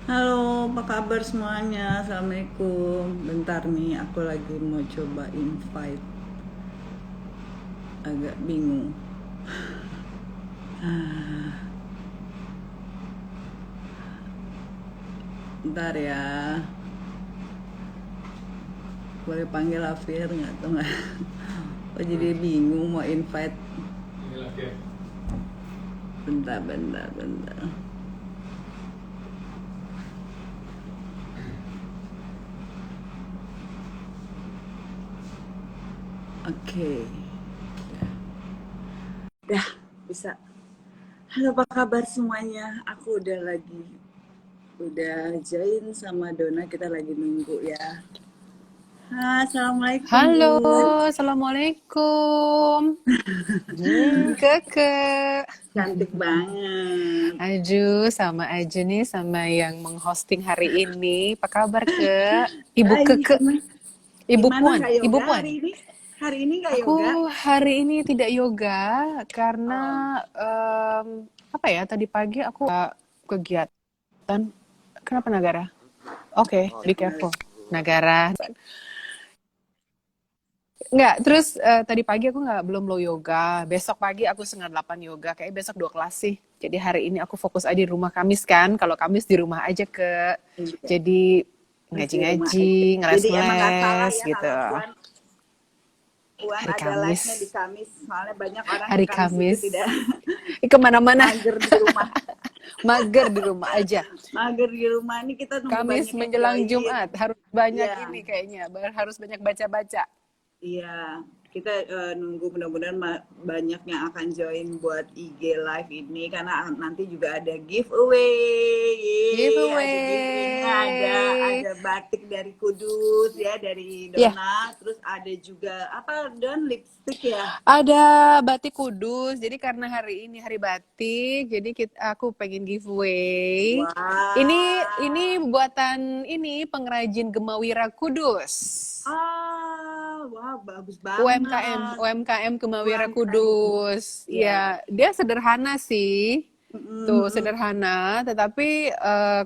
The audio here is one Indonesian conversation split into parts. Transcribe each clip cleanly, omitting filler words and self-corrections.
Halo, apa kabar semuanya? Assalamualaikum. Bentar nih, aku lagi mau coba invite. Agak bingung. Bentar ya. Boleh panggil Afir nggak tuh nggak? Oh jadi bingung mau invite. Bentar. Oke. Dah, bisa. Halo, apa kabar semuanya? Aku udah join sama Dona, kita lagi nunggu ya. Assalamualaikum Halo, Bu. Assalamualaikum. Keke. Cantik banget. Aju, sama aja nih sama yang menghosting hari ini. Apa kabar, Ke? Ibu Hai, Keke. Ibu gimana Puan, nggak Ibu yoga Puan. hari ini? Hari ini nggak yoga? Aku hari ini tidak yoga karena Oh, apa ya? Tadi pagi aku kegiatan. Kenapa Nagara? Oke, oh, be careful. Nagara. Nggak, terus tadi pagi aku belum low yoga. Besok pagi aku setengah 8 yoga. Kayak besok 2 kelas sih. Jadi hari ini aku fokus aja di rumah Kamis kan. Kalau Kamis di rumah aja ke. iya, Jadi terus di rumah aja. ngaji-ngaji, Jadi emang nggak salah ngeles-ngeles ya gitu. kalau Puan Hari ada live-nya di Kamis. Kamis. Soalnya banyak orang yang Hari Kamis itu Kamis. tidak Kemana-mana. mager di rumah. Mager di rumah aja. Mager di rumah ini kita nunggu Kamis banyak yang menjelang join. Jumat. Harus banyak Iya, ini kayaknya. Harus banyak baca-baca. iya, kita nunggu mudah-mudahan banyak yang akan join buat IG live ini karena nanti juga ada giveaway. Yeay, ada giveaway-nya, ada Giveaway. batik dari Kudus ya dari Ya, Dona, terus ada juga apa Don lipstick ya. ada batik kudus. Jadi karena hari ini hari batik, jadi aku pengen giveaway. Ini Wah, buatan ini pengrajin Gemawira Kudus. wah bagus UMKM, banget. UMKM Gemawira UMKM Kudus. ya. Ya, dia sederhana sih. Tuh, Mm-mm. sederhana, tetapi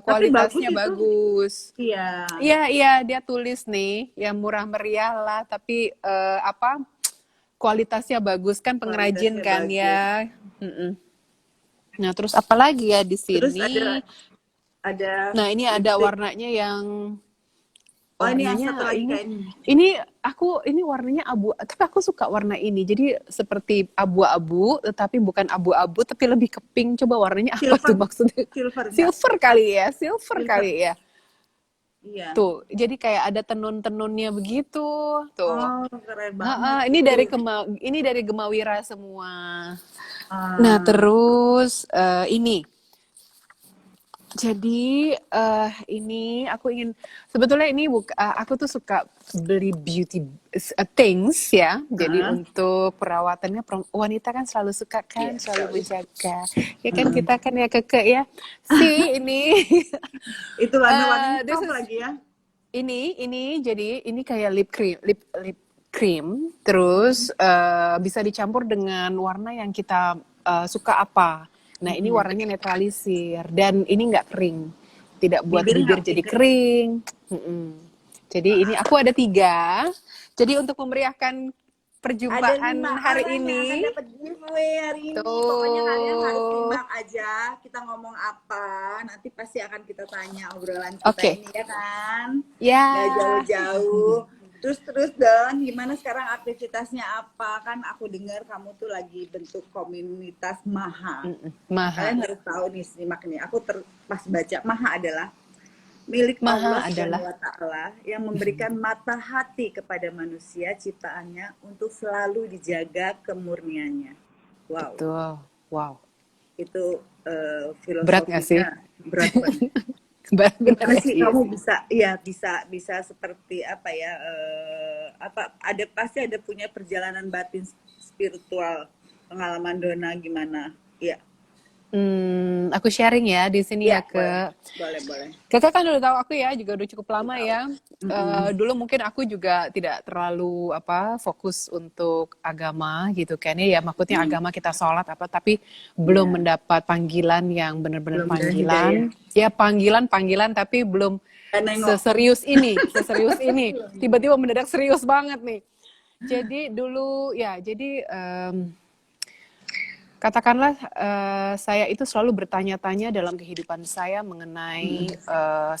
Tapi bagus kualitasnya itu. bagus. Iya. Iya, iya, dia tulis nih, ya murah meriah lah, tapi apa kualitasnya bagus kan pengrajin Kualitasnya kan bagus. ya. Mm-mm. Nah, terus apa lagi ya di Terus sini? ada Nah, ini ada lipstick. warnanya yang Oh ini yang satu lagi ini kain. ini warnanya abu, tapi aku suka warna ini. Jadi seperti abu-abu, tetapi bukan abu-abu, tapi lebih ke pink. Coba warnanya apa tuh Silver, maksudnya? silver enggak? Silver kali ya, silver Silver. kali ya. Iya. Tuh, jadi kayak ada tenun-tenunnya begitu. Tuh. Oh keren banget Heeh, itu. ini dari Gemawira semua. Nah, Ah, terus ini. Jadi ini aku ingin sebetulnya aku tuh suka beli beauty things ya. Jadi ah, untuk perawatannya wanita kan selalu suka kan, iya selalu sekali. menjaga. Ya kan Ah. kita kan ya keke ya. Si ini Itu warna-warnanya this top is lagi ya. ini jadi ini kayak lip cream terus Mm-mm. bisa dicampur dengan warna yang kita suka apa. Nah, ini Mm-mm. warnanya netralisir dan ini nggak kering. Tidak buat Bibir bibir nggak jadi kering. kering. Mm-mm. Jadi ini aku ada 3. Jadi untuk memeriahkan Ada 5 perjumpaan hari orang yang akan ini, dapat giveaway hari ini. Pokoknya kalian harus tuh. simak aja kita ngomong apa. Nanti pasti akan kita tanya obrolan kita Oke. ini ya kan. Nggak Ya. jauh-jauh. Terus Don, gimana sekarang aktivitasnya apa? Kan aku dengar kamu tuh lagi bentuk komunitas Maha. Maha. Kalian harus tahu nih, simak nih. Pas baca Maha adalah milik Allah Maha Subhanahu adalah wa taala yang memberikan mata hati kepada manusia ciptaannya untuk selalu dijaga kemurniannya. Wow, betul. Wow. itu Berat nggak sih? filosofinya berat banget. Benar Gimana nggak sih sih? Iya kamu sih. bisa ya bisa seperti apa ya apa ada pasti ada punya perjalanan batin spiritual pengalaman Dona gimana? Iya. Aku sharing ya di sini Iya, ya boleh. ke. Boleh, boleh. Kakak kan udah tahu aku ya, juga udah cukup Aku lama tahu. ya. Mm-mm. Dulu mungkin aku juga tidak terlalu fokus untuk agama gitu kan ya. Maksudnya Mm. agama kita sholat apa, tapi belum Iya, mendapat panggilan yang benar-benar belum ada hidayah. panggilan. Ya panggilan tapi belum Gak nengok. seserius ini. Tiba-tiba mendadak serius banget nih. Jadi dulu ya, jadi katakanlah saya itu selalu bertanya-tanya dalam kehidupan saya mengenai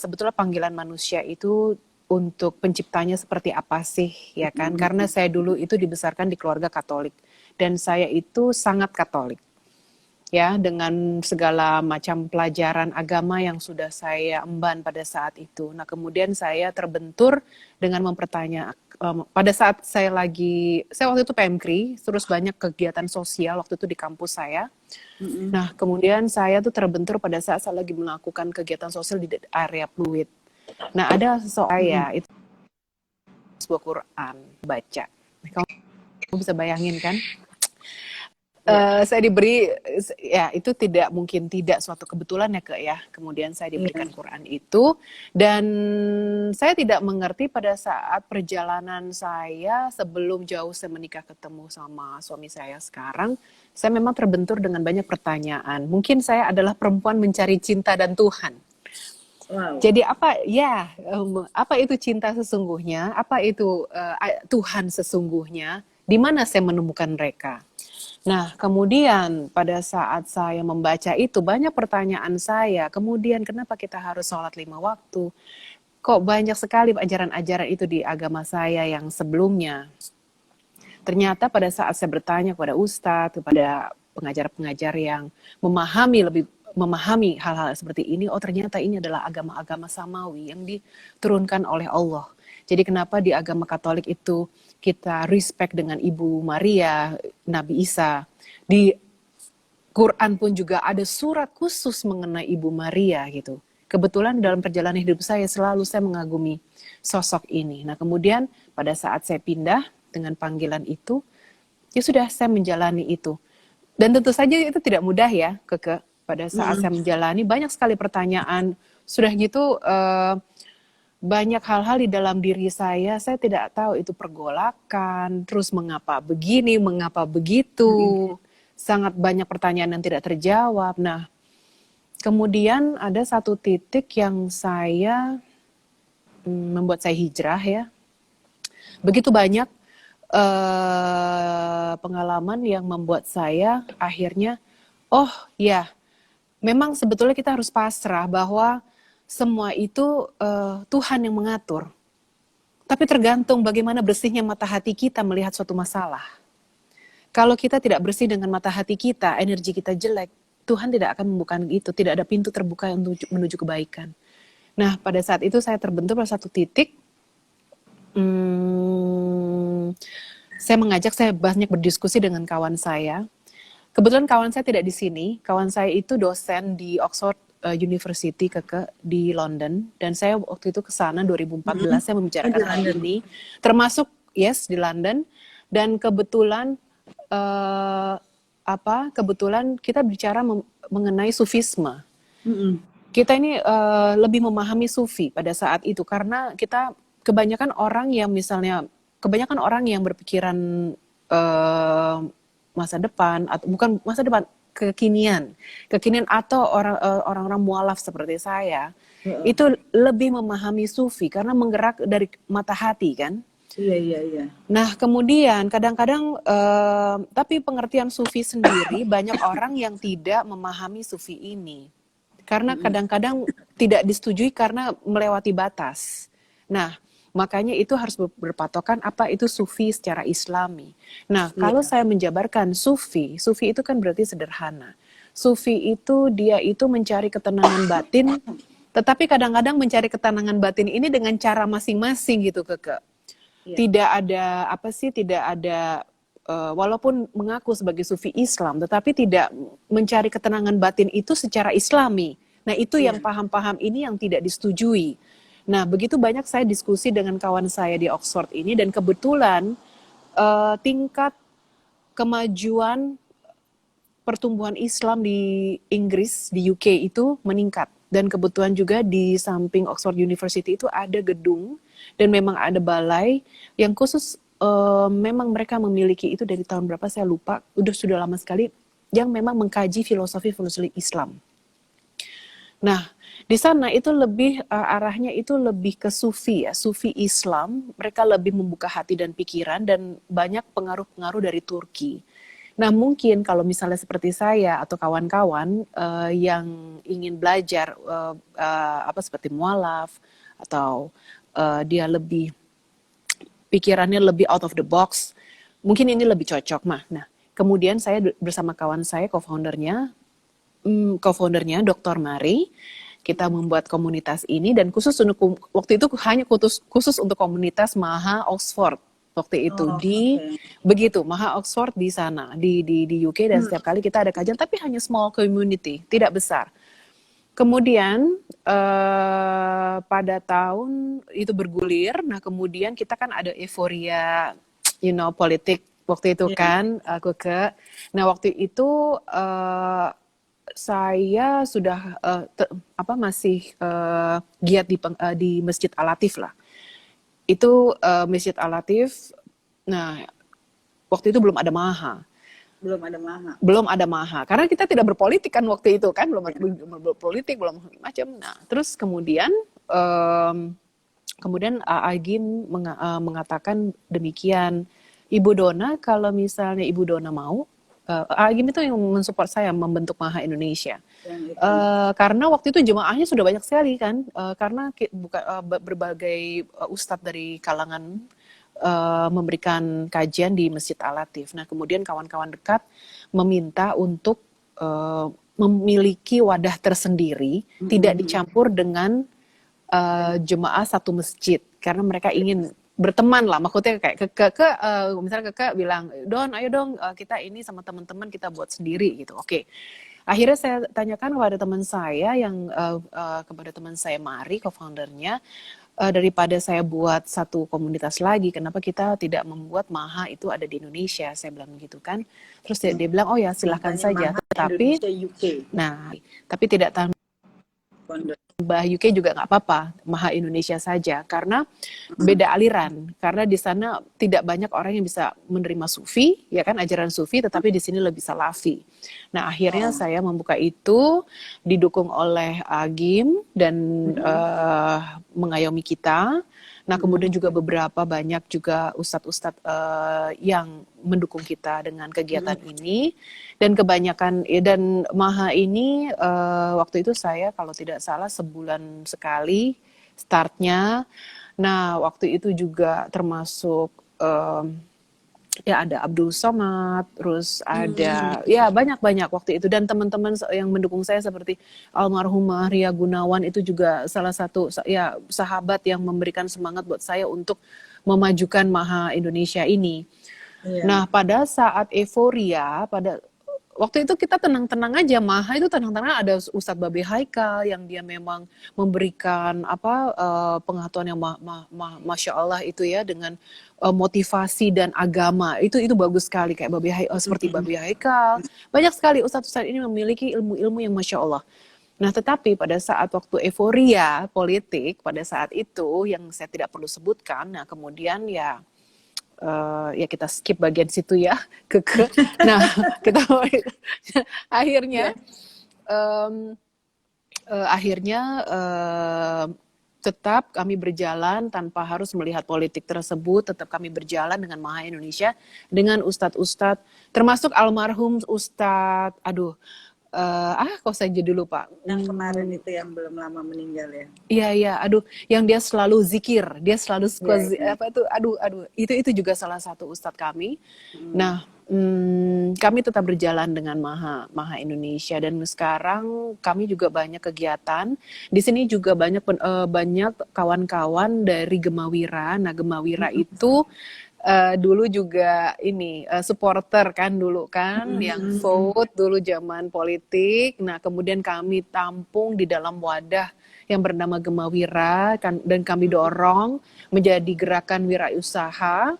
sebetulnya panggilan manusia itu untuk penciptanya seperti apa sih, ya kan? Karena saya dulu itu dibesarkan di keluarga Katolik dan saya itu sangat Katolik. Ya, dengan segala macam pelajaran agama yang sudah saya emban pada saat itu. Nah, kemudian saya terbentur dengan mempertanyakan, pada saat saya waktu itu PMKRI, terus banyak kegiatan sosial waktu itu di kampus saya. Nah, kemudian saya tuh terbentur pada saat saya lagi melakukan kegiatan sosial di area Pluit. Nah, ada saya itu sebuah Quran baca. Kamu bisa bayangin kan? Saya diberi, ya itu tidak mungkin tidak suatu kebetulan ya Kak ya. Kemudian saya diberikan Quran itu dan saya tidak mengerti pada saat perjalanan saya sebelum jauh saya menikah ketemu sama suami saya sekarang, saya memang terbentur dengan banyak pertanyaan. Mungkin saya adalah perempuan mencari cinta dan Tuhan. Wow. Jadi apa itu cinta sesungguhnya? Apa itu Tuhan sesungguhnya? Di mana saya menemukan mereka? Nah, kemudian pada saat saya membaca itu, banyak pertanyaan saya. Kemudian, kenapa kita harus sholat 5 waktu? Kok banyak sekali ajaran-ajaran itu di agama saya yang sebelumnya? Ternyata pada saat saya bertanya kepada ustadz, kepada pengajar-pengajar yang memahami hal-hal seperti ini, oh ternyata ini adalah agama-agama samawi yang diturunkan oleh Allah. Jadi kenapa di agama Katolik itu kita respect dengan Ibu Maria, Nabi Isa. Di Quran pun juga ada surat khusus mengenai Ibu Maria gitu. Kebetulan dalam perjalanan hidup saya selalu saya mengagumi sosok ini. Nah kemudian pada saat saya pindah dengan panggilan itu, ya sudah saya menjalani itu. Dan tentu saja itu tidak mudah ya, Keke. Pada saat saya menjalani banyak sekali pertanyaan. Sudah gitu banyak hal-hal di dalam diri saya tidak tahu itu pergolakan, terus mengapa begini, mengapa begitu. Sangat banyak pertanyaan yang tidak terjawab. Nah, kemudian ada satu titik yang membuat saya hijrah ya. Begitu banyak pengalaman yang membuat saya akhirnya, oh ya, memang sebetulnya kita harus pasrah bahwa semua itu Tuhan yang mengatur. Tapi tergantung bagaimana bersihnya mata hati kita melihat suatu masalah. Kalau kita tidak bersih dengan mata hati kita, energi kita jelek, Tuhan tidak akan membuka itu. Tidak ada pintu terbuka untuk menuju kebaikan. Nah, pada saat itu saya terbentur pada satu titik. Saya banyak berdiskusi dengan kawan saya. Kebetulan kawan saya tidak di sini. Kawan saya itu dosen di Oxford University di London. Dan saya waktu itu ke sana 2014, saya membicarakan hal ini. Termasuk, di London. Dan kebetulan kita bicara mengenai sufisme. Kita ini lebih memahami sufi pada saat itu karena kita kebanyakan orang yang berpikiran masa depan atau bukan masa depan, kekinian atau orang-orang mualaf seperti saya itu lebih memahami sufi karena menggerak dari mata hati kan. Iya. Nah kemudian kadang-kadang tapi pengertian sufi sendiri banyak orang yang tidak memahami sufi ini karena kadang-kadang tidak disetujui karena melewati batas. Nah makanya itu harus berpatokan apa itu sufi secara islami. Nah kalau saya menjabarkan sufi itu kan berarti sederhana. Sufi itu dia itu mencari ketenangan batin, tetapi kadang-kadang mencari ketenangan batin ini dengan cara masing-masing gitu Keke. Tidak ada walaupun mengaku sebagai sufi Islam, tetapi tidak mencari ketenangan batin itu secara islami. Nah itu yang paham-paham ini yang tidak disetujui. Nah begitu banyak saya diskusi dengan kawan saya di Oxford ini dan kebetulan tingkat kemajuan pertumbuhan Islam di Inggris, di UK itu meningkat. Dan kebetulan juga di samping Oxford University itu ada gedung dan memang ada balai yang khusus memang mereka memiliki itu dari tahun berapa saya lupa, sudah lama sekali, yang memang mengkaji filosofi Islam. Nah, Di sana itu lebih arahnya itu lebih ke sufi ya, sufi Islam. Mereka lebih membuka hati dan pikiran dan banyak pengaruh-pengaruh dari Turki. Nah, mungkin kalau misalnya seperti saya atau kawan-kawan yang ingin belajar apa seperti mualaf atau dia lebih pikirannya lebih out of the box, mungkin ini lebih cocok mah. Nah, kemudian saya bersama kawan saya co-foundernya Dr. Mari, kita membuat komunitas ini dan khusus untuk waktu itu hanya khusus untuk komunitas Maha Oxford waktu itu begitu Maha Oxford di sana di UK dan setiap kali kita ada kajian tapi hanya small community, tidak besar. Kemudian pada tahun itu bergulir, nah kemudian kita kan ada euforia, politik waktu itu kan, nah waktu itu saya sudah masih giat di Masjid Al-Latif lah. Itu Masjid Al-Latif. Nah, waktu itu belum ada Maha. Belum ada Maha. Karena kita tidak berpolitik kan waktu itu kan, belum berpolitik, belum macam. Nah, terus kemudian Agim mengatakan demikian, Ibu Dona, kalau misalnya Ibu Dona mau, Agim itu yang mensupport saya membentuk Maha Indonesia. Karena waktu itu jemaahnya sudah banyak sekali kan, karena berbagai ustadz dari kalangan memberikan kajian di Masjid Al-Latif. Nah, kemudian kawan-kawan dekat meminta untuk memiliki wadah tersendiri, tidak dicampur dengan jemaah satu masjid, karena mereka ingin berteman lah, maksudnya kayak misalnya Keke bilang, Don, ayo dong kita ini sama teman-teman kita buat sendiri gitu. Oke. Akhirnya saya tanyakan kepada teman saya Mari, co-foundernya, daripada saya buat satu komunitas lagi, kenapa kita tidak membuat Maha itu ada di Indonesia? Saya bilang gitu kan. Terus dia bilang, oh ya silahkan saja. Tapi, tapi tidak tambah UK juga nggak apa-apa, Maha Indonesia saja, karena beda aliran. Karena di sana tidak banyak orang yang bisa menerima sufi, ya kan, ajaran sufi, tetapi di sini lebih salafi. Nah, akhirnya saya membuka itu, didukung oleh Agim dan mengayomi kita. Nah, kemudian juga beberapa banyak juga ustadz-ustadz yang mendukung kita dengan kegiatan ini. Dan kebanyakan, dan Maha ini waktu itu saya kalau tidak salah sebulan sekali startnya. Nah, waktu itu juga termasuk ya ada Abdul Somad, terus ada ya banyak-banyak waktu itu, dan teman-teman yang mendukung saya seperti almarhumah Ria Gunawan itu juga salah satu ya sahabat yang memberikan semangat buat saya untuk memajukan Maha Indonesia ini. Nah, pada saat euforia, waktu itu kita tenang-tenang aja, Maha itu tenang-tenang, ada Ustadz Babe Haikal yang dia memang memberikan pengetahuan yang Masya Allah itu ya, dengan motivasi dan agama, itu bagus sekali, kayak seperti Babe Haikal. Banyak sekali ustadz-ustadz ini memiliki ilmu-ilmu yang Masya Allah. Nah, tetapi pada saat waktu euforia politik, pada saat itu yang saya tidak perlu sebutkan, nah kemudian ya kita skip bagian situ ya. Nah, kita akhirnya tetap kami berjalan tanpa harus melihat politik tersebut, tetap kami berjalan dengan Maha Indonesia, dengan ustadz-ustadz, termasuk almarhum Ustadz, kok saya jadi lupa. Yang kemarin itu yang belum lama meninggal ya. Iya, yang dia selalu zikir, dia selalu itu juga salah satu ustadz kami. Nah, kami tetap berjalan dengan Maha Indonesia, dan sekarang kami juga banyak kegiatan. Di sini juga banyak kawan-kawan dari Gemawira. Nah, Gemawira itu dulu juga ini supporter kan dulu kan, yang vote dulu zaman politik. Nah, kemudian kami tampung di dalam wadah yang bernama Gemawira kan, dan kami dorong menjadi gerakan wirausaha,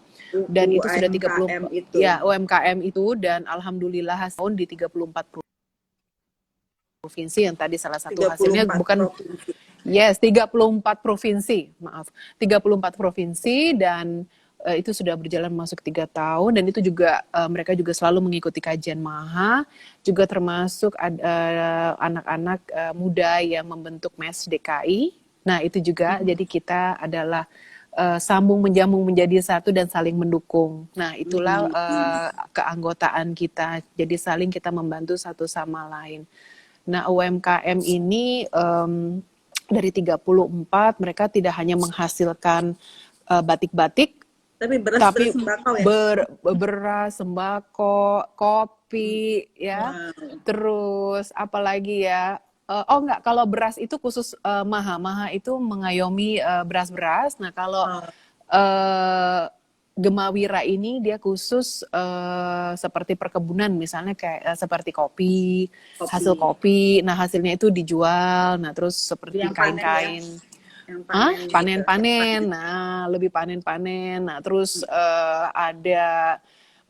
dan itu sudah 30 UMKM itu, dan alhamdulillah tahun di 34 provinsi yang tadi salah satu hasilnya bukan provinsi. 34 provinsi, 34 provinsi, dan itu sudah berjalan masuk 3 tahun, dan itu juga mereka juga selalu mengikuti kajian MAHA, juga termasuk anak-anak muda yang membentuk MES DKI. Nah itu juga, jadi kita adalah sambung menjambung menjadi satu dan saling mendukung. Nah itulah keanggotaan kita, jadi saling kita membantu satu sama lain. Nah UMKM ini dari 34 mereka tidak hanya menghasilkan batik-batik, Tapi beras tapi sembako ya. beras, sembako, kopi, ya. Wow. Terus apalagi ya? Oh enggak, kalau beras itu khusus MAHA. MAHA itu mengayomi beras-beras. Nah kalau Oh, eh, Gemawira ini dia khusus seperti perkebunan, misalnya kayak seperti kopi, hasil kopi. kopi. Nah hasilnya itu dijual. Nah terus seperti Yang panen ya, kain-kain. yang Hah? panen gitu. Panen-panen. Nah, lebih panen-panen. Nah, terus ada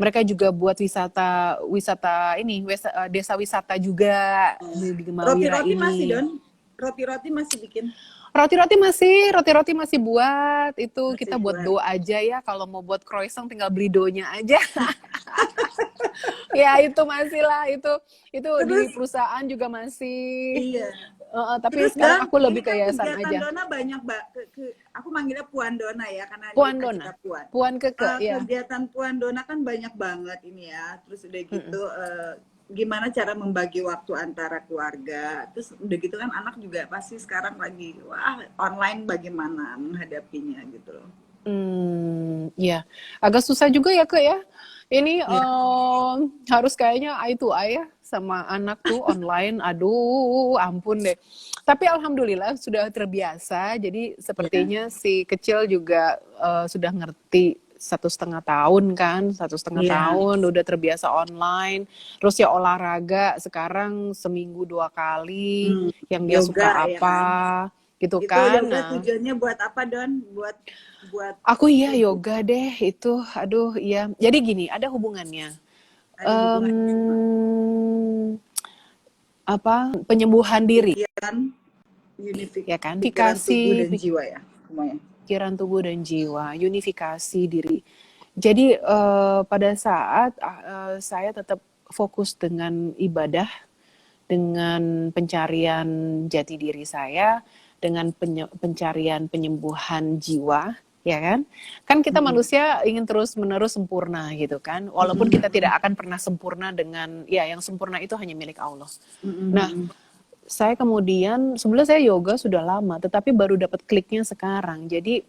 mereka juga buat wisata ini, desa wisata juga di Gemawira Roti-roti masih, ini. Don? Roti-roti masih bikin? Roti-roti masih buat. Itu Masih kita buat buat. dough aja ya. Kalau mau buat croissant tinggal beli doughnya aja. Ya, itu masih lah. Itu di Terus, perusahaan juga masih. iya. Tapi Terus sekarang Don, aku ini lebih ke kan yayasan kegiatan aja. Dona banyak, Mbak. Aku manggilnya Puan Dona ya, karena di Puan acara Dona. Puan. Puan Keke, ya. Kegiatan Puan Dona kan banyak banget ini ya. Terus udah gitu, gimana cara membagi waktu antara keluarga. Terus udah gitu kan anak juga pasti sekarang lagi, wah online bagaimana menghadapinya gitu loh. Ya, agak susah juga ya Kak ya. Ini Iya, harus kayaknya eye to eye ya sama anak tuh online. Aduh, ampun deh. Tapi alhamdulillah sudah terbiasa. Jadi iya, sepertinya si kecil juga sudah ngerti 1,5 tahun kan, 1,5 iya. tahun udah terbiasa online. Terus ya olahraga sekarang seminggu 2 kali. Yang dia suka Yoga ya apa, kan. gitu Itu kan. yoga Nah, tujuannya buat apa, Don? Buat aku iya tubuh. yoga deh itu, aduh iya. Jadi gini, ada hubungannya. Ada hubungannya sama Penyembuhan diri, pikiran, unifik, ya kan? pikiran tubuh Unifikasi dan jiwa ya, semuanya. pikiran, tubuh, dan jiwa, unifikasi diri. Jadi pada saat saya tetap fokus dengan ibadah, dengan pencarian jati diri saya, dengan pencarian penyembuhan jiwa, ya kan? Kan kita manusia ingin terus-menerus sempurna gitu kan. Walaupun kita tidak akan pernah sempurna dengan, ya yang sempurna itu hanya milik Allah. Nah, saya kemudian, sebenarnya saya yoga sudah lama, tetapi baru dapat kliknya sekarang. Jadi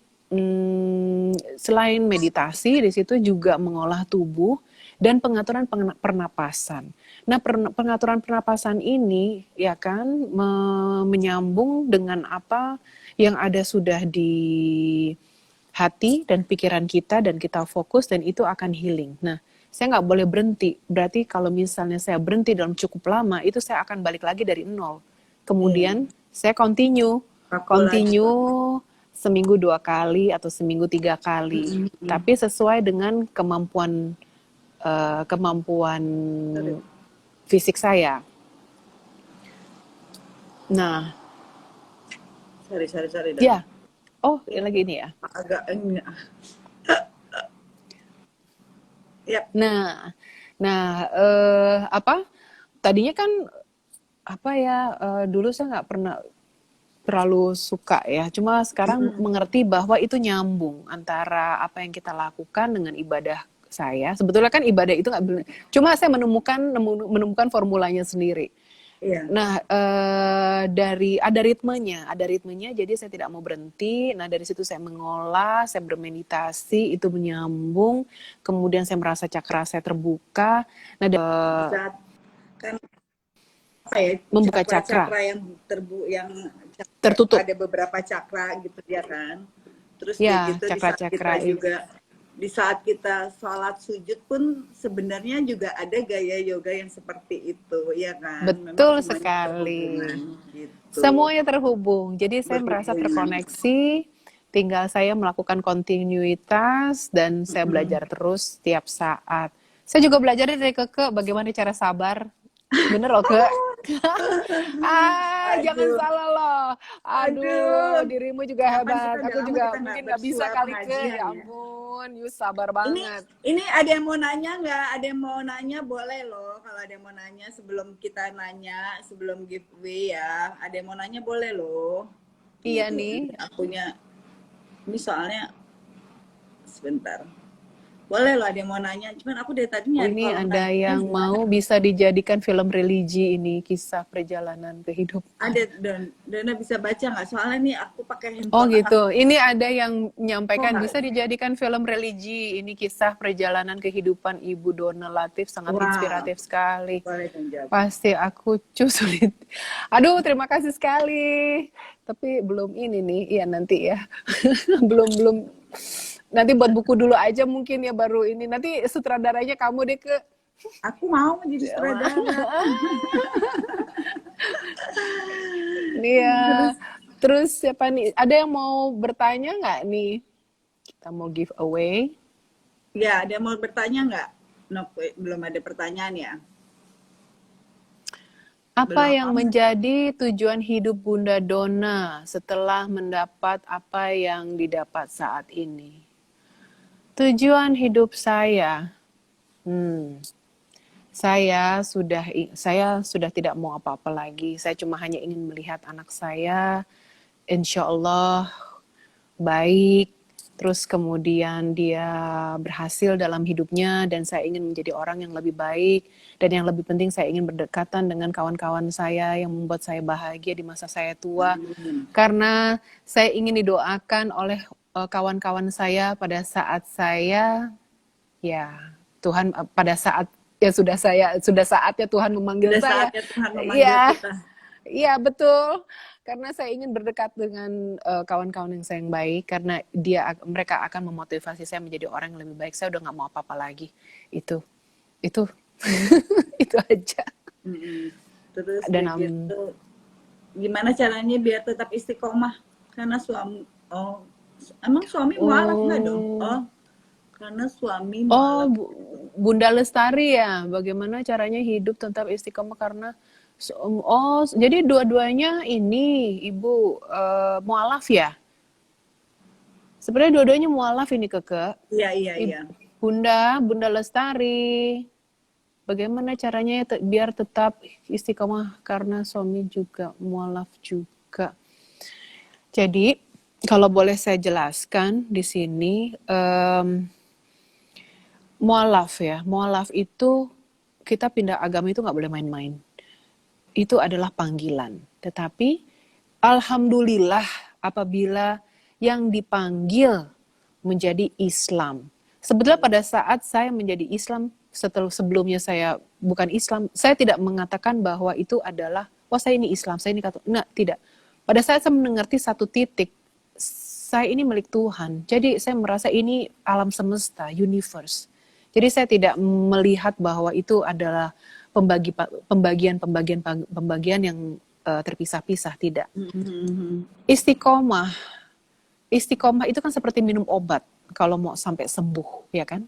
selain meditasi, di situ juga mengolah tubuh dan pengaturan pernapasan. Nah, pengaturan pernapasan ini ya kan menyambung dengan apa yang ada sudah di hati dan pikiran kita, dan kita fokus dan itu akan healing. Nah, saya nggak boleh berhenti. Berarti kalau misalnya saya berhenti dalam cukup lama, itu saya akan balik lagi dari nol. Kemudian saya continue Aku lagi. seminggu 2 kali atau seminggu 3 kali, tapi sesuai dengan kemampuan fisik saya. Nah, Sorry, Don. ya, yang lagi ini ya. Agak ini. Yap. Nah, tadinya kan dulu saya nggak pernah terlalu suka ya. Cuma sekarang mengerti bahwa itu nyambung antara apa yang kita lakukan dengan ibadah saya. Sebetulnya kan ibadah itu nggak benar. Cuma saya menemukan formulanya sendiri. Iya. Nah, ada ritmenya, jadi saya tidak mau berhenti. Nah, dari situ saya mengolah, saya bermeditasi, itu menyambung. Kemudian saya merasa cakra saya terbuka. Nah, Saat kan apa ya, membuka cakra yang tertutup. ada beberapa cakra gitu ya kan. Terus Ya, gitu cakra-cakra di saat kita sholat sujud pun sebenarnya juga ada gaya yoga yang seperti itu ya kan. Betul Memang sekali. gitu. Semuanya terhubung. Jadi saya merasa terkoneksi. Tinggal saya melakukan kontinuitas dan saya belajar terus setiap saat. Saya juga belajar dari Keke bagaimana cara sabar. Bener loh, Kek. Jangan Aduh, salah loh. Aduh, aduh. dirimu juga Kapan sih hebat. kan udah Aku lama juga kita nggak mungkin nggak bisa bersua kali ke. pengajian Ya ya. ampun, you sabar Ini banget. ini ada yang mau nanya nggak? Ada yang mau nanya boleh loh. Kalau ada yang mau nanya sebelum kita nanya, sebelum giveaway ya. Ada yang mau nanya boleh loh. Iya Tunggu, nih. ini akunya. Ini soalnya sebentar. Boleh loh ada yang mau nanya. Cuman aku dari tadi nyari Ini kolom ada tanyanya yang gimana. mau bisa dijadikan film religi ini, kisah perjalanan kehidupan. Ada Dona bisa baca nggak? Soalnya nih aku pakai Oh handphone anak. gitu. Ini ada yang Kok menyampaikan nggak? bisa dijadikan film religi. Ini kisah perjalanan kehidupan Ibu Dona Latif sangat Wah, inspiratif sekali. boleh dong jawab. Pasti aku sulit. Aduh, terima kasih sekali. Tapi belum ini nih, iya nanti ya. belum. Nanti buat buku dulu aja mungkin ya baru ini. Nanti sutradaranya kamu deh ke. Aku mau jadi sutradara. Iya. Terus Terus siapa nih? Ada yang mau bertanya nggak nih? Kita mau give away. ya, ada yang mau bertanya nggak? No, belum ada pertanyaan ya. Apa yang Belum. menjadi tujuan hidup Bunda Dona setelah mendapat apa yang didapat saat ini? Tujuan hidup saya, saya sudah tidak mau apa-apa lagi. Saya cuma hanya ingin melihat anak saya, insya Allah baik. Terus kemudian dia berhasil dalam hidupnya dan saya ingin menjadi orang yang lebih baik. Dan yang lebih penting saya ingin berdekatan dengan kawan-kawan saya yang membuat saya bahagia di masa saya tua. Karena saya ingin didoakan oleh kawan-kawan saya pada saat saya, ya Tuhan pada saat ya sudah saatnya Tuhan memanggil Sudah saya. saatnya Tuhan memanggil Iya, kita. iya betul. Karena saya ingin berdekat dengan kawan-kawan yang saya yang baik, karena mereka akan memotivasi saya menjadi orang yang lebih baik. Saya udah nggak mau apa-apa lagi. Itu, itu, itu aja. Terus Dan begitu, gimana caranya biar tetap istiqomah? Karena suami, oh, emang suami mualaf nggak dong? Oh, karena suami oh, mualaf. Bunda Lestari ya, bagaimana caranya hidup tetap istiqomah karena jadi dua-duanya ini Ibu mualaf ya? Sebenarnya dua-duanya mualaf ini Keke. Iya, iya, iya. Bunda Lestari. Bagaimana caranya biar tetap istiqomah karena suami juga mualaf juga. Jadi kalau boleh saya jelaskan di sini, mualaf itu kita pindah agama itu nggak boleh main-main. Itu adalah panggilan. Tetapi alhamdulillah apabila yang dipanggil menjadi Islam. Sebetulnya pada saat saya menjadi Islam, sebelumnya saya bukan Islam, saya tidak mengatakan bahwa itu adalah, wah saya ini Islam, saya ini Katolik. Enggak, tidak. Pada saat saya mengerti satu titik, saya ini milik Tuhan. Jadi saya merasa ini alam semesta, universe. Jadi saya tidak melihat bahwa itu adalah pembagian yang terpisah-pisah, tidak. Istiqomah itu kan seperti minum obat kalau mau sampai sembuh, ya kan?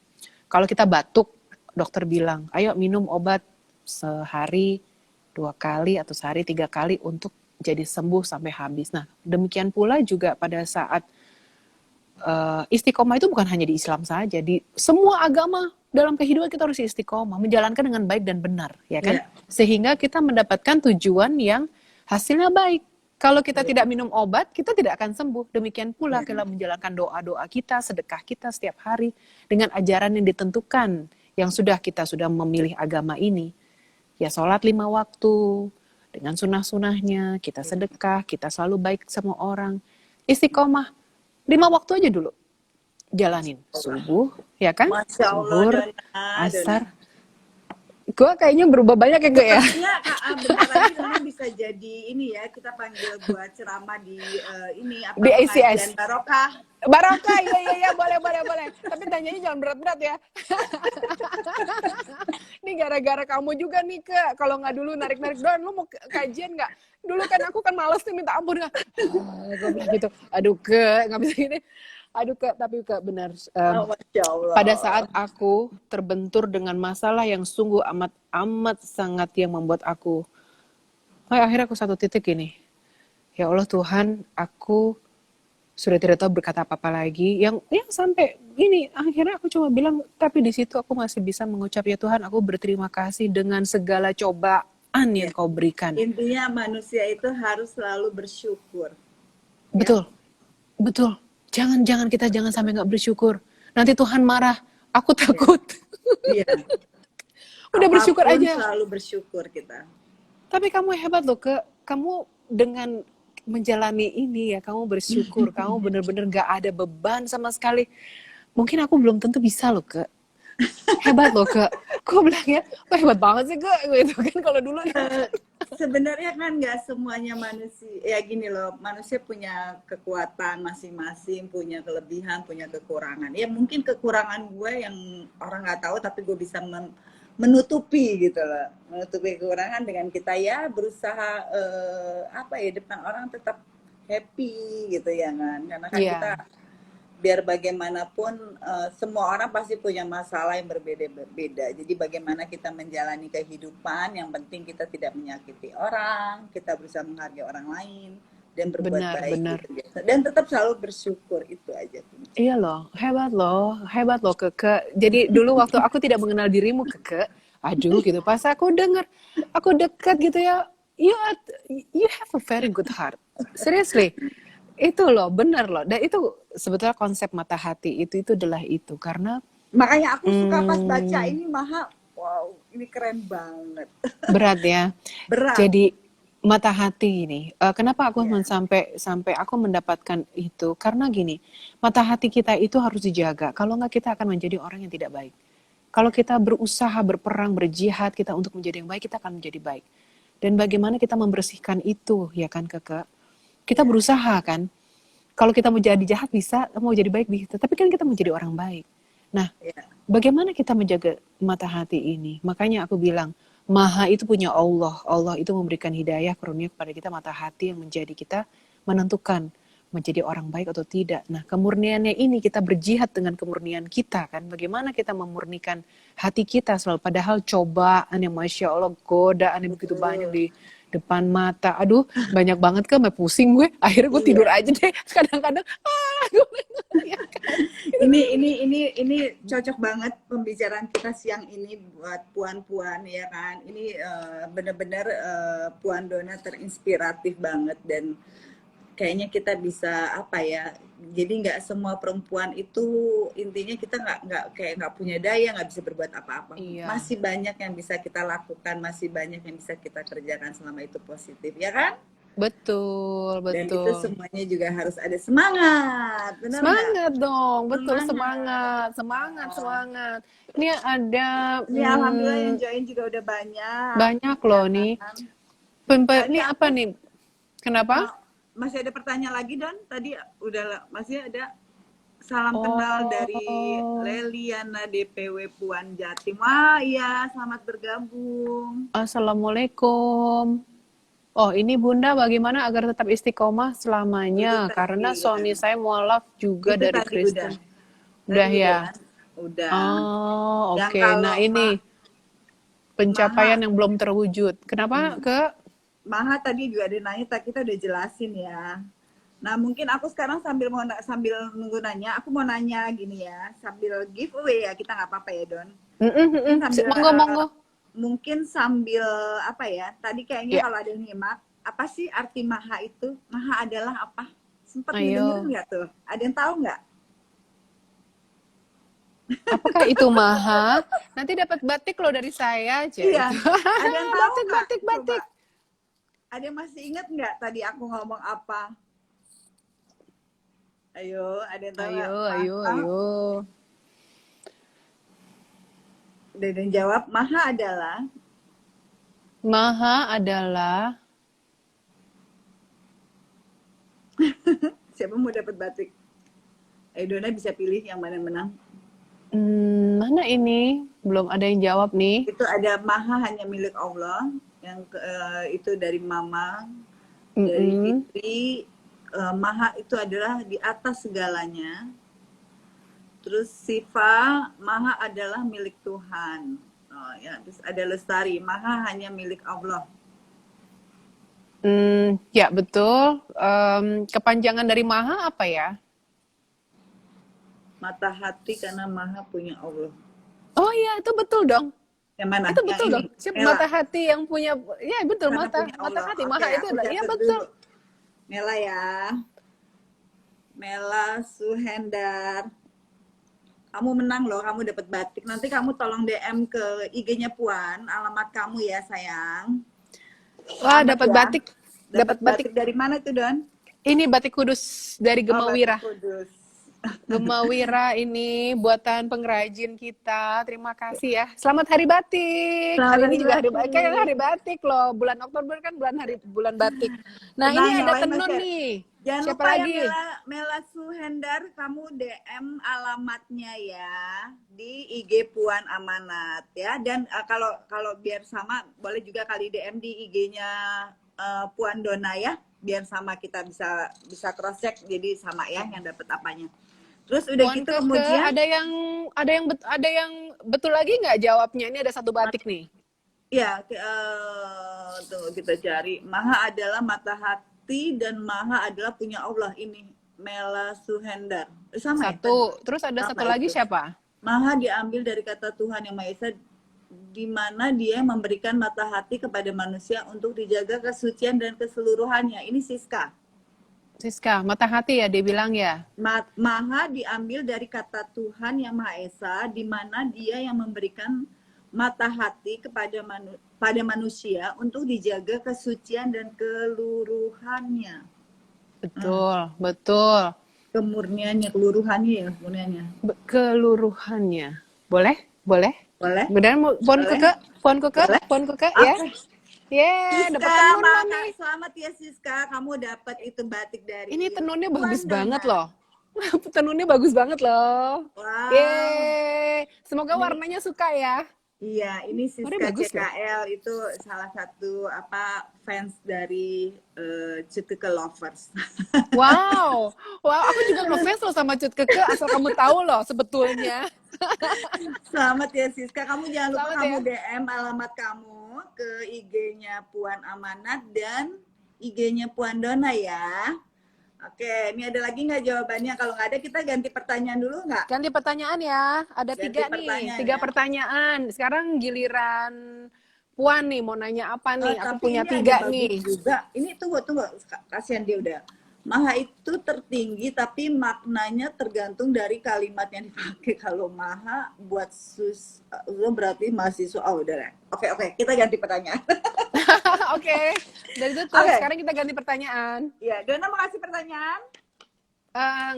Kalau kita batuk, dokter bilang, ayo minum obat sehari 2 kali atau sehari 3 kali untuk jadi sembuh sampai habis. Nah, demikian pula juga pada saat istiqomah itu bukan hanya di Islam saja, di semua agama dalam kehidupan kita harus istiqomah, menjalankan dengan baik dan benar, ya kan? Sehingga kita mendapatkan tujuan yang hasilnya baik. Kalau kita tidak minum obat, kita tidak akan sembuh. Demikian pula kalau menjalankan doa-doa kita, sedekah kita setiap hari dengan ajaran yang ditentukan, yang kita sudah memilih agama ini. Ya sholat 5 waktu, dengan sunnah-sunnahnya, kita sedekah, kita selalu baik sama orang. Istiqomah, 5 waktu aja dulu. Jalanin subuh, ya kan? Masya Allah, Zuhur, Dona. asar. Gue kayaknya berubah banyak ya gue ya. Sepertinya bentar lagi Dona bisa jadi ini ya, kita panggil buat ceramah di ini apa Di pengajian ACS. barokah. Barokah, iya, boleh. Tapi tanyanya jangan berat-berat ya. Ini gara-gara kamu juga nih Kak. Kalau nggak dulu narik-narik doang, lu mau kajian nggak? Dulu kan aku kan males nih minta ampun nggak. Gue bilang gitu. Aduh Kak, nggak bisa gini. Aduh Kak, tapi Kak benar. Masya Allah. Pada saat aku terbentur dengan masalah yang sungguh amat sangat yang membuat aku Akhirnya aku satu titik gini, ya Allah Tuhan, aku sudah tidak tahu berkata apa-apa lagi. Yang sampai ini akhirnya aku cuma bilang, tapi di situ aku masih bisa mengucap, ya Tuhan, aku berterima kasih dengan segala cobaan yang Iya. Kau berikan. Intinya manusia itu harus selalu bersyukur, ya. Betul, betul. Jangan kita jangan sampai nggak bersyukur. Nanti Tuhan marah. Aku Iya. takut. Iya. Udah bersyukur Apapun aja. selalu bersyukur kita. Tapi kamu hebat loh, kamu dengan menjalani ini ya, kamu bersyukur, kamu bener-bener gak ada beban sama sekali. Mungkin aku belum tentu bisa loh, hebat loh, Kok bilangnya, wah hebat banget sih, gitu kan. Kalau dulu Sebenarnya kan nggak semuanya manusia ya gini loh, manusia punya kekuatan masing-masing, punya kelebihan, punya kekurangan. Ya mungkin kekurangan gue yang orang nggak tahu, tapi gue bisa menutupi gitu loh, menutupi kekurangan dengan kita ya berusaha apa ya, depan orang tetap happy gitu ya kan, karena kan kita Iya, biar bagaimanapun semua orang pasti punya masalah yang berbeda-beda. Jadi bagaimana kita menjalani kehidupan, yang penting kita tidak menyakiti orang, kita berusaha menghargai orang lain dan berbuat baik benar. gitu biasa. Dan tetap selalu bersyukur, itu aja kunci. Iya loh, hebat loh, Keke. Jadi dulu waktu aku tidak mengenal dirimu, Keke, aduh gitu, pas aku dengar, aku dekat gitu ya, you have a very good heart. Seriously, itu loh, benar loh. Dan itu sebetulnya konsep mata hati itu adalah itu. Karena Makanya aku suka pas baca ini, Maha, wow, ini keren banget. berat ya. Berat. Jadi mata hati ini, kenapa aku Ya. sampai aku mendapatkan itu? Karena gini, mata hati kita itu harus dijaga. Kalau nggak kita akan menjadi orang yang tidak baik. Kalau kita berusaha, berperang, berjihad kita untuk menjadi yang baik, kita akan menjadi baik. Dan bagaimana kita membersihkan itu, ya kan, Kakak? Kita Ya. berusaha kan. Kalau kita mau jadi jahat bisa, mau jadi baik bisa. Tapi kan kita mau jadi orang baik. Nah, Ya. bagaimana kita menjaga mata hati ini? Makanya aku bilang, Maha itu punya Allah. Allah itu memberikan hidayah, karunia kepada kita mata hati yang menjadi kita menentukan menjadi orang baik atau tidak. Nah, kemurniannya ini kita berjihad dengan kemurnian kita kan. Bagaimana kita memurnikan hati kita selalu. Padahal cobaan yang Masya Allah, godaan yang begitu banyak Betul. di depan mata. Aduh, banyak banget kan, pusing gue. Akhirnya gue tidur Iya. aja deh. Kadang-kadang, gue ya kan. Ini cocok banget pembicaraan kita siang ini buat puan-puan ya kan. Ini benar-benar Puan Dona terinspiratif banget, dan kayaknya kita bisa apa ya. Jadi nggak semua perempuan itu intinya kita nggak punya daya, nggak bisa berbuat apa-apa. Iya. Masih banyak yang bisa kita lakukan, masih banyak yang bisa kita kerjakan selama itu positif ya kan. Betul, Dan itu betul. semuanya juga harus ada semangat, benar nggak? Semangat dong, betul Semangat. semangat, semangat, semangat. Ini ada Ini alhamdulillah yang join juga udah banyak, banyak ya loh nih. kan. Ini Tadi apa aku nih? Kenapa? masih ada pertanyaan lagi, Don. Tadi udah masih ada salam kenal dari Oh, Leliana DPW Puan Jatim. Wah iya, selamat bergabung. Assalamualaikum. Oh, ini Bunda bagaimana agar tetap istiqomah Itu selamanya? tadi Karena ya. suami saya mualaf juga Itu dari tadi udah. Kristen. Udah Tadi udah ya? kan? Udah. Oh, Yang oke. Nah, kalau ini pencapaian Maha yang belum terwujud. Kenapa, hmm, Ke? Maha tadi juga ada nanya, kita udah jelasin ya. Nah, mungkin aku sekarang sambil nunggu nanya, aku mau nanya gini ya, sambil giveaway ya, kita nggak apa-apa ya, Don. Mungkin sambil Monggo, monggo. apa ya? Tadi kayaknya Ya, kalau ada yang nyimak, apa sih arti maha itu? Maha adalah apa? Sempat ngedengerin ayo. nggak tuh? Ada yang tahu nggak? Apakah itu maha? Nanti dapat batik loh dari saya aja Iya, itu. ada yang tahu Batik, nggak? batik, Coba, batik. ada yang masih ingat nggak tadi aku ngomong apa? Ayo, ada yang tahu Ayo, nggak? ayo, Maha, ayo. dan jawab, maha adalah. Maha adalah Siapa mau dapat batik? Ayo Dona bisa pilih yang mana yang menang. mana ini? Belum ada yang jawab nih. Itu ada maha hanya milik Allah, yang itu dari Mama, dari Mm-mm. Fitri. Maha itu adalah di atas segalanya. Terus Sifa, maha adalah milik Tuhan. Oh, ya. Terus ada Lestari, maha hanya milik Allah. Ya betul. Kepanjangan dari Maha apa ya? Mata hati karena maha punya Allah. Oh iya, itu betul dong. Yang mana? Itu Yang betul ini, dong. Siapa Mela. mata hati yang punya, ya betul, Karena mata punya mata Allah. hati Oke, Maha itu aku adalah, ya catat betul. dulu. Mela ya. Mela Suhendar. Kamu menang loh, kamu dapat batik. Nanti kamu tolong DM ke IG-nya Puan, alamat kamu ya sayang. Wah, Selamat dapat ya. batik, dapat Dapat batik. batik dari mana tuh, Don? Ini batik kudus dari Oh, batik Gemawira. kudus. Gemawira ini buatan pengrajin kita. Terima kasih ya. Selamat Hari Batik. Hari Selamat ini hari juga kayak batik. hari batik loh. Bulan Oktober kan bulan batik. Nah, Tenang, ini yang ada lain tenun share. nih. Jangan Siapa lupa ya lagi? Mela Suhendar, kamu DM alamatnya ya di IG Puan Amanat ya. Dan kalau kalau biar sama, boleh juga kali DM di IG-nya Puan Dona ya, biar sama kita bisa cross check jadi sama ya yang dapat apanya. Terus udah Puan gitu Keke, kemudian ada yang betul lagi nggak jawabnya? Ini ada satu batik nih. ya tunggu kita cari. Maha adalah mata hati dan Maha adalah punya Allah ini. Mela Suhendar. Sama ya tadi? Satu. Terus ada Sama satu lagi itu. siapa? Maha diambil dari kata Tuhan Yang Maha Esa, di mana dia memberikan mata hati kepada manusia untuk dijaga kesucian dan keseluruhannya. Ini Siska. Siska, mata hati ya dia bilang ya. Maha diambil dari kata Tuhan Yang Maha Esa, di mana dia yang memberikan mata hati pada manusia untuk dijaga kesucian dan keluruhannya. Betul, betul. Kemurniannya, keluruhannya ya, kemurniannya. Keluruhannya. Boleh? Boleh? Boleh? Kemudian Puan Boleh? Keke, Puan Keke, Boleh? Puan Keke ya. Oke. Yeay, dapat Siska, tenun lo maka nih. selamat ya Siska, kamu dapat itu batik Ini dari tenunnya Puan bagus banget Dona. loh. Tenunnya bagus banget loh. Wow, Yeay, semoga ini warnanya suka ya. iya, ini Warnanya Siska bagus loh. CKL itu salah satu fans dari Cutike Lovers. Wow, wow, aku juga ngefans loh sama Cut Keke, asal kamu tahu loh sebetulnya. Selamat ya Siska, kamu jangan lupa Selamat kamu ya. DM alamat kamu ke IG-nya Puan Amanat dan IG-nya Puan Dona ya. Oke, ini ada lagi nggak jawabannya? Kalau nggak ada, kita ganti pertanyaan dulu nggak? Ganti pertanyaan ya. Ada Ganti tiga nih, pertanyaan tiga ya. pertanyaan. Sekarang giliran Puan nih, mau nanya apa nih? Aku Tapi punya ini ada tiga bagus nih. juga. Ini tunggu, kasihan dia udah. Maha itu tertinggi, tapi maknanya tergantung dari kalimat yang dipakai. Kalau maha buat berarti mahasiswa. Oh, udah. Oke, kita ganti pertanyaan. Oke, dari itu Oke, sekarang kita ganti pertanyaan. ya. Dona mau kasih pertanyaan?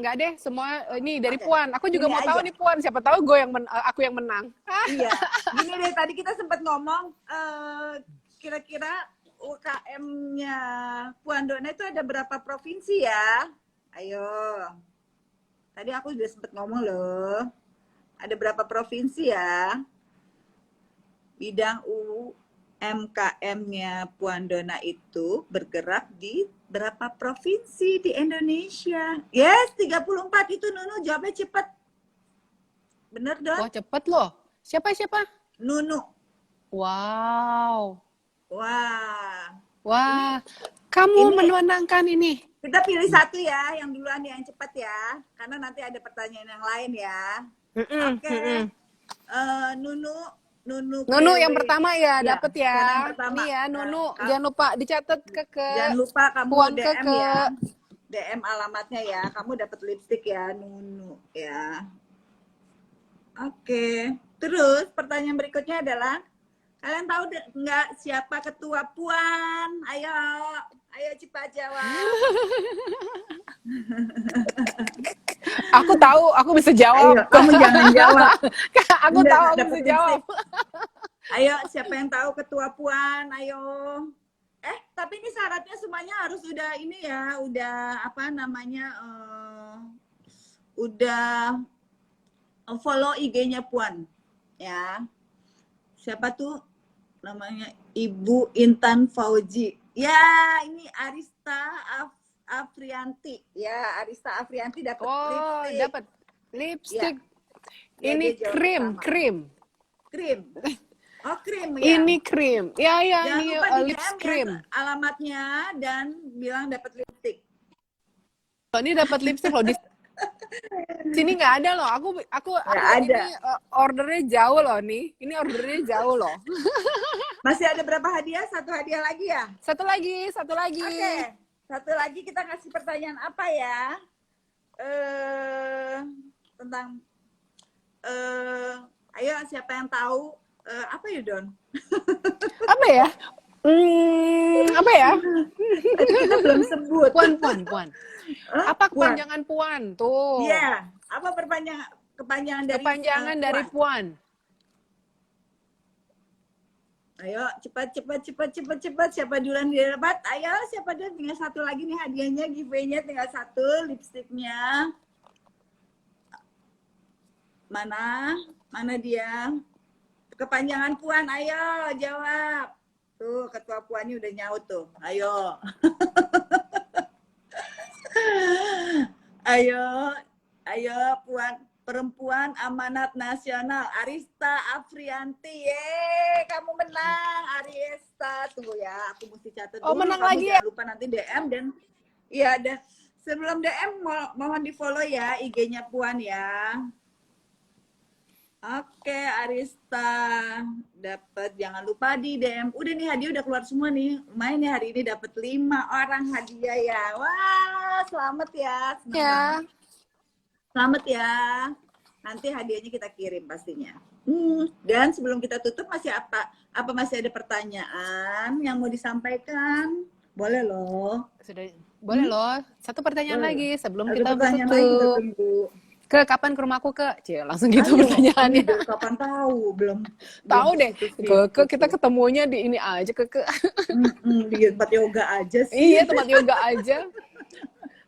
Enggak deh, semua ini dari Oke, Puan. Aku juga ini mau tahu aja. nih Puan, siapa tahu aku yang menang. Iya, gini deh tadi kita sempat ngomong kira-kira UKM-nya Puan Dona itu ada berapa provinsi ya? Ayo, tadi aku sudah sempat ngomong loh. Ada berapa provinsi ya? Bidang UMKM-nya Puan Dona itu bergerak di berapa provinsi di Indonesia? Yes, 34 itu Nunu, jawabnya cepet. Bener, Don? Wah, cepet loh. Siapa? Nunu. Wow. Wah. Wah, kamu Ini menenangkan ini. kita pilih satu ya, yang duluan yang cepat ya. Karena nanti ada pertanyaan yang lain ya. Oke. Nunu Nunu PW. yang pertama ya, Ya, dapet sekarang ya. yang pertama. Nih ya, Nah, Nunu. Jangan lupa dicatat ke jangan lupa kamu Puan DM Keke. ya. DM alamatnya ya. Kamu dapat lipstick ya, Nunu ya. Oke. Terus pertanyaan berikutnya adalah, kalian tahu nggak siapa ketua Puan? Ayo cepat jawab. Aku tahu, aku bisa jawab. Ayo, kamu jangan jawab. Aku Udah tahu, nggak aku dapet bisa jawab. Ayo, siapa yang tahu ketua Puan? Ayo. Tapi ini syaratnya semuanya harus udah ini ya, udah apa namanya, udah follow IG-nya Puan, ya. Siapa tuh namanya? Ibu Intan Fauji. Ya, ini Afrianti. Ya, Arista Afrianti dapat Oh, lipstick. dapat Ya, lipstick. ya Ini dia jawab pertama. krim. Krim. Oh, krim ya. Ini krim. Ya, ya, Jangan ini lupa di lips DM cream. ya alamatnya dan bilang dapat lipstick. Oh, ini dapat lipstick loh. Di sini nggak ada loh. Aku Nggak ada. ini ordernya jauh loh nih. Ini ordernya jauh loh. Masih ada berapa hadiah? Satu hadiah lagi ya? Satu lagi, satu lagi. Oke. Satu lagi kita ngasih pertanyaan apa ya? Tentang ayo siapa yang tahu apa ya Don? Apa ya? Apa ya? Tadi kita belum sebut. Puan. Apa Puan. kepanjangan puan tuh? Iya. Apa kepanjangan dari Kepanjangan dari puan. Ayo cepat. Siapa duluan dia dapat? Ayo siapa duluan? Tinggal satu lagi nih hadiahnya, giveaway-nya tinggal satu, lipstiknya. Mana dia? Kepanjangan puan, ayo jawab. Tuh ketua puannya udah nyaut tuh. Ayo. ayo puan. Perempuan Amanat Nasional Arista Afrianti. Kamu menang Arista. Tunggu ya, aku mesti catat dulu. Menang Kamu lagi jangan lupa nanti DM dan iya ada. Sebelum DM mohon di-follow ya IG-nya Puan ya. Oke, Arista dapat, jangan lupa di DM. Udah nih hadiah udah keluar semua nih. Lumayan nih hari ini dapat 5 orang hadiah ya. Wah, selamat ya. Senang banget. Selamat ya. Nanti hadiahnya kita kirim pastinya. Dan sebelum kita tutup masih masih ada pertanyaan yang mau disampaikan? Boleh loh. Boleh loh. Satu pertanyaan lagi sebelum kita tutup. Kapan ke rumahku langsung gitu pertanyaannya. Kapan tahu? Belum tahu deh. Kita ketemunya di ini aja di tempat yoga aja sih. Iya, tempat yoga aja.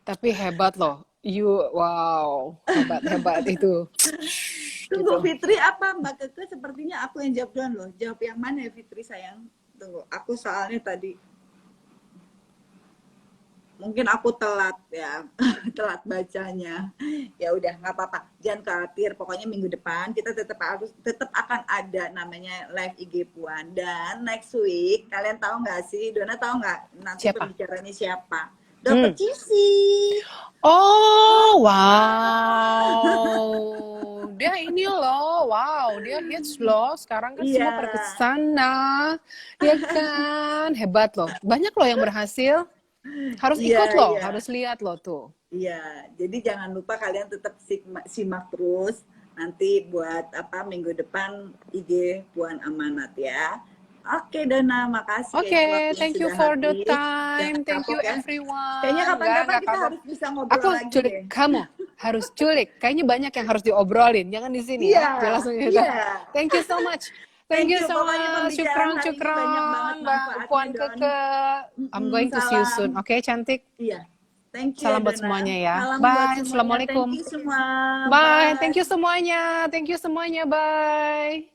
Tapi hebat loh. Wow, hebat itu. Tunggu, Fitri apa Mbak Keke? Sepertinya aku yang jawab duluan loh. Jawab yang mana ya Fitri sayang? Tunggu, aku soalnya tadi mungkin aku telat ya, telat bacanya. Ya udah nggak apa-apa, jangan khawatir. Pokoknya minggu depan kita tetap akan ada namanya live IG Puan. Dan next week kalian tahu nggak sih? Dona tahu nggak nanti pembicaranya siapa? Dokter Cici. Oh, wow. Dia ini loh, wow. Dia hits loh. Sekarang kan semua pada kesana. Ya kan? Hebat loh. Banyak loh yang berhasil. Harus ikut loh, harus lihat loh tuh. Iya, jadi jangan lupa kalian tetap simak terus. Nanti buat minggu depan IG Puan Amanat ya. Oke, Dona, makasih. Oke, thank you for the time. Thank you everyone. Kayaknya kapan-kapan kita harus bisa ngobrol lagi. Aku culik kamu, harus culik. Kayaknya banyak yang harus diobrolin. Jangan di sini ya. Langsung gitu. Thank you so much. Thank you so much. Cukron, Mbak Puan Keke. I'm going to see you soon. Oke, cantik. Iya. Thank you. Salam buat semuanya ya. Bye. Assalamualaikum. Thank you semua. Bye. Thank you semuanya. Bye.